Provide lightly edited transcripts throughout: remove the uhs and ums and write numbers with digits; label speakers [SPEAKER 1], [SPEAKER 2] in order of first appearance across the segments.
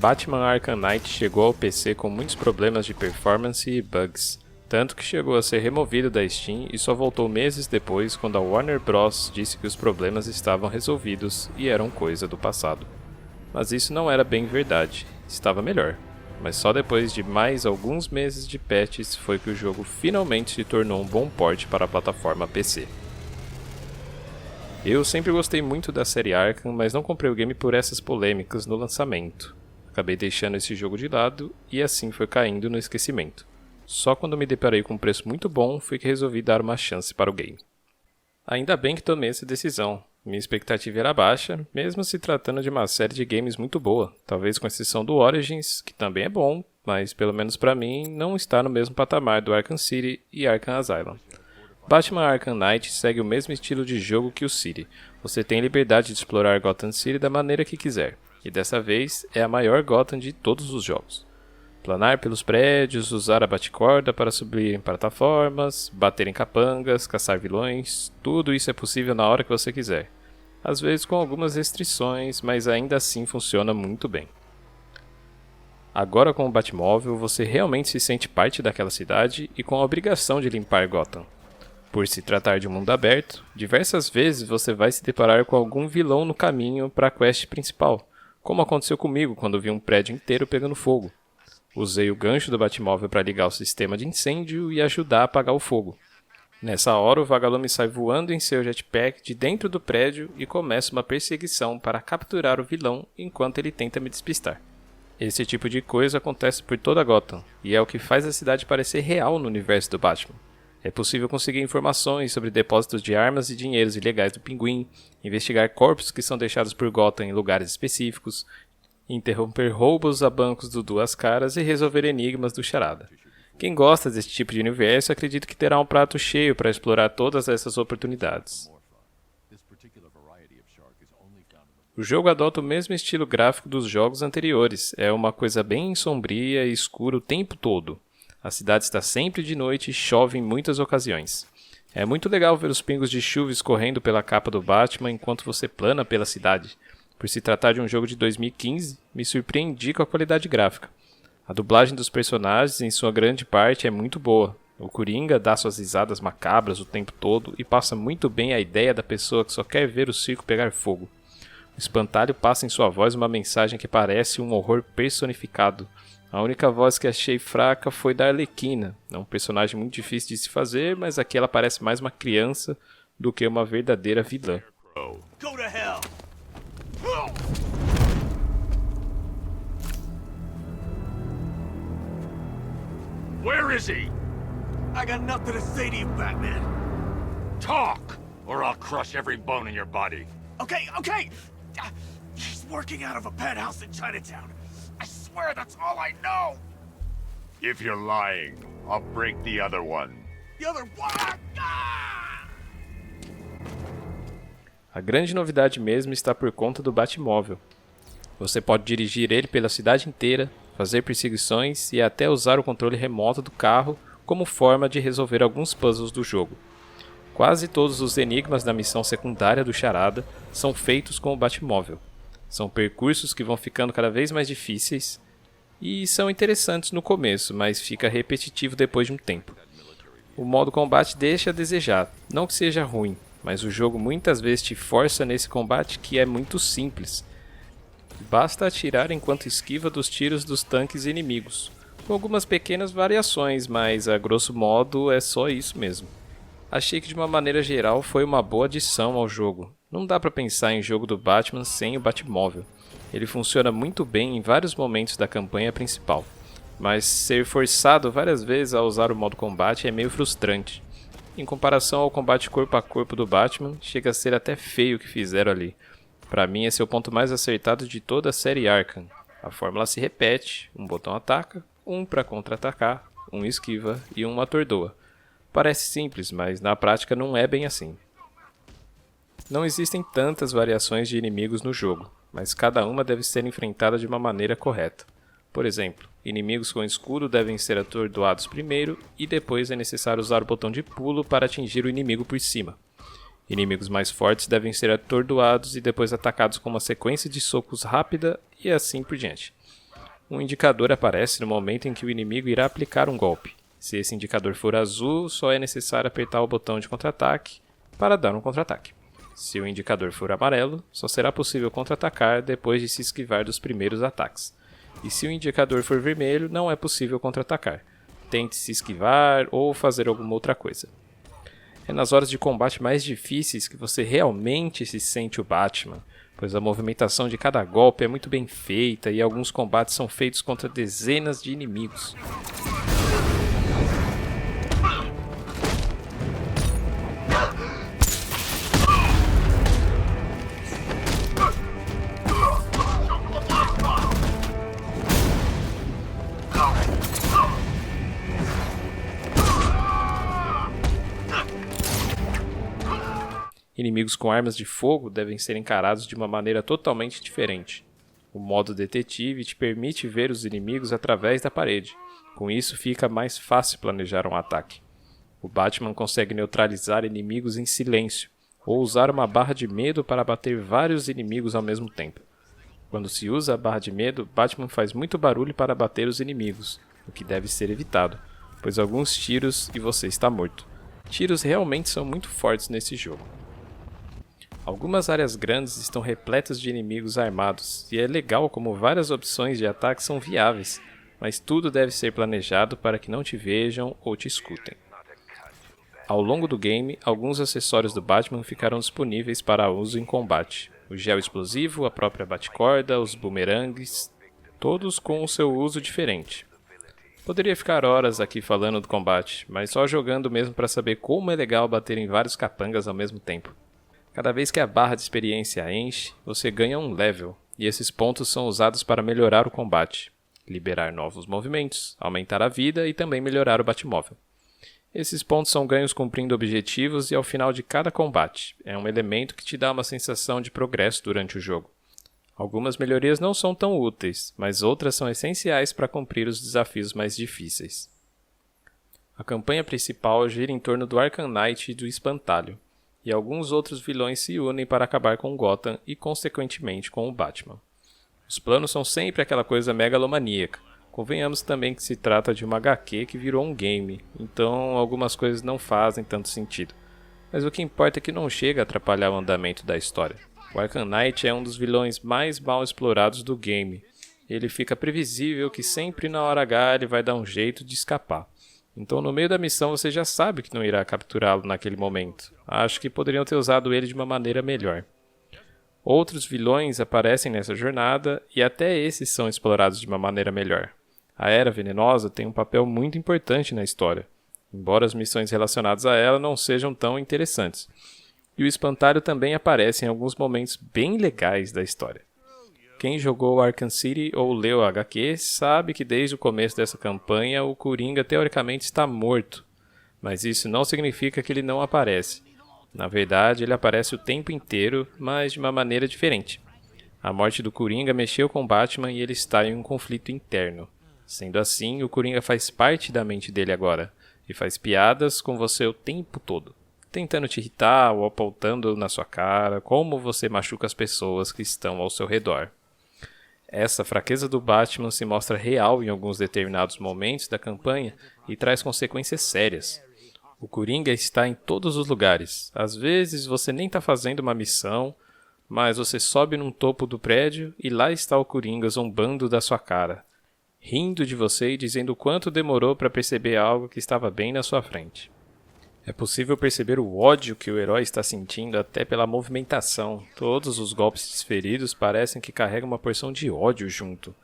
[SPEAKER 1] Batman Arkham Knight chegou ao PC com muitos problemas de performance e bugs, tanto que chegou a ser removido da Steam e só voltou meses depois quando a Warner Bros. Disse que os problemas estavam resolvidos e eram coisa do passado. Mas isso não era bem verdade, estava melhor. Mas só depois de mais alguns meses de patches foi que o jogo finalmente se tornou um bom port para a plataforma PC. Eu sempre gostei muito da série Arkham, mas não comprei o game por essas polêmicas no lançamento. Acabei deixando esse jogo de lado e assim foi caindo no esquecimento. Só quando me deparei com um preço muito bom foi que resolvi dar uma chance para o game. Ainda bem que tomei essa decisão. Minha expectativa era baixa, mesmo se tratando de uma série de games muito boa, talvez com exceção do Origins, que também é bom, mas pelo menos para mim não está no mesmo patamar do Arkham City e Arkham Asylum. Batman Arkham Knight segue o mesmo estilo de jogo que o City. Você tem liberdade de explorar Gotham City da maneira que quiser, e dessa vez é a maior Gotham de todos os jogos. Planar pelos prédios, usar a bate-corda para subir em plataformas, bater em capangas, caçar vilões, tudo isso é possível na hora que você quiser. Às vezes com algumas restrições, mas ainda assim funciona muito bem. Agora com o Batmóvel, você realmente se sente parte daquela cidade e com a obrigação de limpar Gotham. Por se tratar de um mundo aberto, diversas vezes você vai se deparar com algum vilão no caminho para a quest principal, como aconteceu comigo quando vi um prédio inteiro pegando fogo. Usei o gancho do Batmóvel para ligar o sistema de incêndio e ajudar a apagar o fogo. Nessa hora, o vagalume sai voando em seu jetpack de dentro do prédio e começa uma perseguição para capturar o vilão enquanto ele tenta me despistar. Esse tipo de coisa acontece por toda Gotham, e é o que faz a cidade parecer real no universo do Batman. É possível conseguir informações sobre depósitos de armas e dinheiros ilegais do Pinguim, investigar corpos que são deixados por Gotham em lugares específicos, interromper roubos a bancos do Duas Caras e resolver enigmas do Charada. Quem gosta desse tipo de universo acredita que terá um prato cheio para explorar todas essas oportunidades. O jogo adota o mesmo estilo gráfico dos jogos anteriores, é uma coisa bem sombria e escura o tempo todo. A cidade está sempre de noite e chove em muitas ocasiões. É muito legal ver os pingos de chuva escorrendo pela capa do Batman enquanto você plana pela cidade. Por se tratar de um jogo de 2015, me surpreendi com a qualidade gráfica. A dublagem dos personagens, em sua grande parte, é muito boa. O Coringa dá suas risadas macabras o tempo todo e passa muito bem a ideia da pessoa que só quer ver o circo pegar fogo. O Espantalho passa em sua voz uma mensagem que parece um horror personificado. A única voz que achei fraca foi da Arlequina. É um personagem muito difícil de se fazer, mas aqui ela parece mais uma criança do que uma verdadeira vilã.
[SPEAKER 2] Go to hell!
[SPEAKER 3] Where is he?
[SPEAKER 2] I got nothing to say to you, Batman.
[SPEAKER 3] Talk, or I'll crush every bone in your body.
[SPEAKER 2] Okay. He's working out of a penthouse in Chinatown. I swear that's all I know.
[SPEAKER 3] If you're lying, I'll break the other one.
[SPEAKER 2] The other one.
[SPEAKER 1] A grande novidade mesmo está por conta do Batmóvel. Você pode dirigir ele pela cidade inteira, fazer perseguições e até usar o controle remoto do carro como forma de resolver alguns puzzles do jogo. Quase todos os enigmas da missão secundária do Charada são feitos com o Batmóvel. São percursos que vão ficando cada vez mais difíceis e são interessantes no começo, mas fica repetitivo depois de um tempo. O modo combate deixa a desejar, não que seja ruim, mas o jogo muitas vezes te força nesse combate que é muito simples. Basta atirar enquanto esquiva dos tiros dos tanques inimigos, com algumas pequenas variações, mas a grosso modo é só isso mesmo. Achei que de uma maneira geral foi uma boa adição ao jogo. Não dá pra pensar em jogo do Batman sem o Batmóvel. Ele funciona muito bem em vários momentos da campanha principal, mas ser forçado várias vezes a usar o modo combate é meio frustrante. Em comparação ao combate corpo a corpo do Batman, chega a ser até feio o que fizeram ali. Pra mim esse é o ponto mais acertado de toda a série Arkham. A fórmula se repete, um botão ataca, um para contra-atacar, um esquiva e um atordoa. Parece simples, mas na prática não é bem assim. Não existem tantas variações de inimigos no jogo, mas cada uma deve ser enfrentada de uma maneira correta. Por exemplo, inimigos com escudo devem ser atordoados primeiro e depois é necessário usar o botão de pulo para atingir o inimigo por cima. Inimigos mais fortes devem ser atordoados e depois atacados com uma sequência de socos rápida e assim por diante. um indicador aparece no momento em que o inimigo irá aplicar um golpe. Se esse indicador for azul, só é necessário apertar o botão de contra-ataque para dar um contra-ataque. Se o indicador for amarelo, só será possível contra-atacar depois de se esquivar dos primeiros ataques. E se o indicador for vermelho, não é possível contra-atacar. Tente se esquivar ou fazer alguma outra coisa. É nas horas de combate mais difíceis que você realmente se sente o Batman, pois a movimentação de cada golpe é muito bem feita e alguns combates são feitos contra dezenas de inimigos. Inimigos com armas de fogo devem ser encarados de uma maneira totalmente diferente. O modo detetive te permite ver os inimigos através da parede. Com isso, fica mais fácil planejar um ataque. O Batman consegue neutralizar inimigos em silêncio, ou usar uma barra de medo para bater vários inimigos ao mesmo tempo. Quando se usa a barra de medo, Batman faz muito barulho para bater os inimigos, o que deve ser evitado, pois alguns tiros e você está morto. Tiros realmente são muito fortes nesse jogo. Algumas áreas grandes estão repletas de inimigos armados, e é legal como várias opções de ataque são viáveis, mas tudo deve ser planejado para que não te vejam ou te escutem. Ao longo do game, alguns acessórios do Batman ficarão disponíveis para uso em combate. O gel explosivo, a própria bate-corda, os bumerangues, todos com o seu uso diferente. Poderia ficar horas aqui falando do combate, mas só jogando mesmo para saber como é legal bater em vários capangas ao mesmo tempo. Cada vez que a barra de experiência enche, você ganha um level, e esses pontos são usados para melhorar o combate, liberar novos movimentos, aumentar a vida e também melhorar o Batmóvel. Esses pontos são ganhos cumprindo objetivos e ao final de cada combate. É um elemento que te dá uma sensação de progresso durante o jogo. Algumas melhorias não são tão úteis, mas outras são essenciais para cumprir os desafios mais difíceis. A campanha principal gira em torno do Arkham Knight e do Espantalho, e alguns outros vilões se unem para acabar com Gotham e, consequentemente, com o Batman. Os planos são sempre aquela coisa megalomaníaca. Convenhamos também que se trata de uma HQ que virou um game, então algumas coisas não fazem tanto sentido. Mas o que importa é que não chega a atrapalhar o andamento da história. O Arkham Knight é um dos vilões mais mal explorados do game. Ele fica previsível que sempre na hora H ele vai dar um jeito de escapar. Então no meio da missão você já sabe que não irá capturá-lo naquele momento. Acho que poderiam ter usado ele de uma maneira melhor. Outros vilões aparecem nessa jornada e até esses são explorados de uma maneira melhor. A Era Venenosa tem um papel muito importante na história, embora as missões relacionadas a ela não sejam tão interessantes. E o Espantalho também aparece em alguns momentos bem legais da história. Quem jogou Arkham City ou leu a HQ sabe que desde o começo dessa campanha o Coringa teoricamente está morto, mas isso não significa que ele não aparece. Na verdade, ele aparece o tempo inteiro, mas de uma maneira diferente. A morte do Coringa mexeu com Batman e ele está em um conflito interno. Sendo assim, o Coringa faz parte da mente dele agora, e faz piadas com você o tempo todo, tentando te irritar ou apontando na sua cara como você machuca as pessoas que estão ao seu redor. Essa fraqueza do Batman se mostra real em alguns determinados momentos da campanha e traz consequências sérias. O Coringa está em todos os lugares. Às vezes você nem está fazendo uma missão, mas você sobe num topo do prédio e lá está o Coringa zombando da sua cara, rindo de você e dizendo o quanto demorou para perceber algo que estava bem na sua frente. É possível perceber o ódio que o herói está sentindo até pela movimentação. Todos os golpes desferidos parecem que carregam uma porção de ódio junto.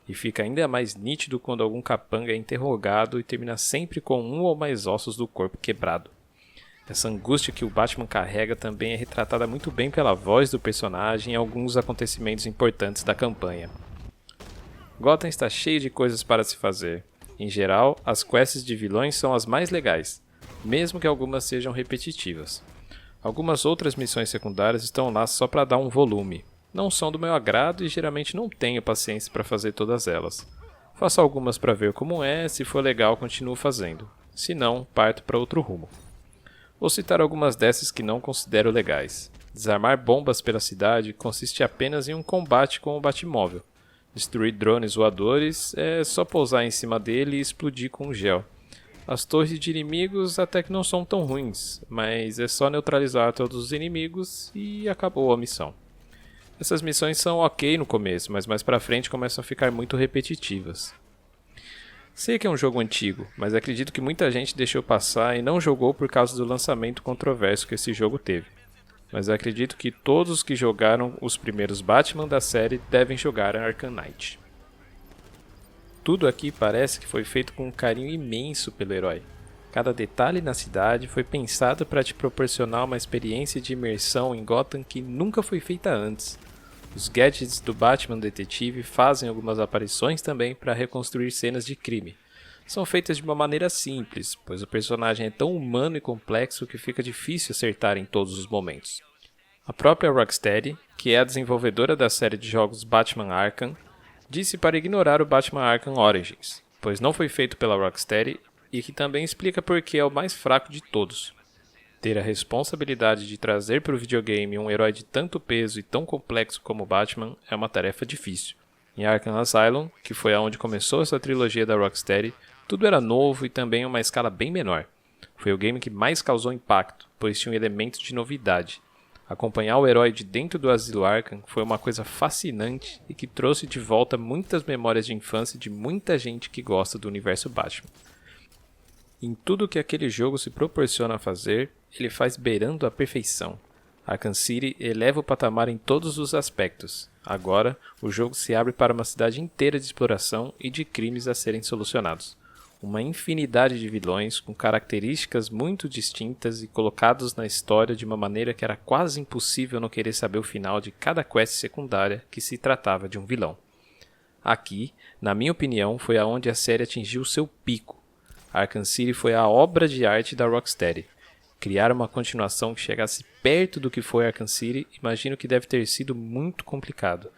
[SPEAKER 1] E fica ainda mais nítido quando algum capanga é interrogado e termina sempre com um ou mais ossos do corpo quebrado. Essa angústia que o Batman carrega também é retratada muito bem pela voz do personagem em alguns acontecimentos importantes da campanha. Gotham está cheio de coisas para se fazer. Em geral, as quests de vilões são as mais legais, mesmo que algumas sejam repetitivas. Algumas outras missões secundárias estão lá só para dar um volume. Não são do meu agrado e geralmente não tenho paciência para fazer todas elas. Faço algumas para ver como é, se for legal continuo fazendo. Se não, parto para outro rumo. Vou citar algumas dessas que não considero legais. Desarmar bombas pela cidade consiste apenas em um combate com o Batmóvel. destruir drones voadores, é só pousar em cima dele e explodir com gel. As torres de inimigos até que não são tão ruins, mas é só neutralizar todos os inimigos e acabou a missão. Essas missões são ok no começo, mas mais pra frente começam a ficar muito repetitivas. Sei que é um jogo antigo, mas acredito que muita gente deixou passar e não jogou por causa do lançamento controverso que esse jogo teve. Mas acredito que todos os que jogaram os primeiros Batman da série devem jogar Arkham Knight. Tudo aqui parece que foi feito com um carinho imenso pelo herói. Cada detalhe na cidade foi pensado para te proporcionar uma experiência de imersão em Gotham que nunca foi feita antes. Os gadgets do Batman Detetive fazem algumas aparições também para reconstruir cenas de crime. São feitas de uma maneira simples, pois o personagem é tão humano e complexo que fica difícil acertar em todos os momentos. A própria Rocksteady, que é a desenvolvedora da série de jogos Batman Arkham, disse para ignorar o Batman Arkham Origins, pois não foi feito pela Rocksteady e que também explica por que é o mais fraco de todos. Ter a responsabilidade de trazer para o videogame um herói de tanto peso e tão complexo como o Batman é uma tarefa difícil. Em Arkham Asylum, que foi aonde começou essa trilogia da Rocksteady, tudo era novo e também em uma escala bem menor. Foi o game que mais causou impacto, pois tinha um elemento de novidade. Acompanhar o herói de dentro do asilo Arkham foi uma coisa fascinante e que trouxe de volta muitas memórias de infância de muita gente que gosta do universo Batman. Em tudo que aquele jogo se proporciona a fazer, ele faz beirando a perfeição. Arkham City eleva o patamar em todos os aspectos. Agora, o jogo se abre para uma cidade inteira de exploração e de crimes a serem solucionados. Uma infinidade de vilões com características muito distintas e colocados na história de uma maneira que era quase impossível não querer saber o final de cada quest secundária que se tratava de um vilão. Aqui, na minha opinião, foi aonde a série atingiu seu pico. Arkham City foi a obra de arte da Rocksteady. Criar uma continuação que chegasse perto do que foi Arkham City, imagino que deve ter sido muito complicado.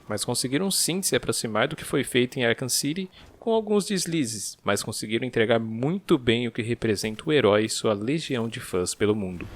[SPEAKER 1] Mas conseguiram sim se aproximar do que foi feito em Arkham City, com alguns deslizes, mas conseguiram entregar muito bem o que representa o herói e sua legião de fãs pelo mundo.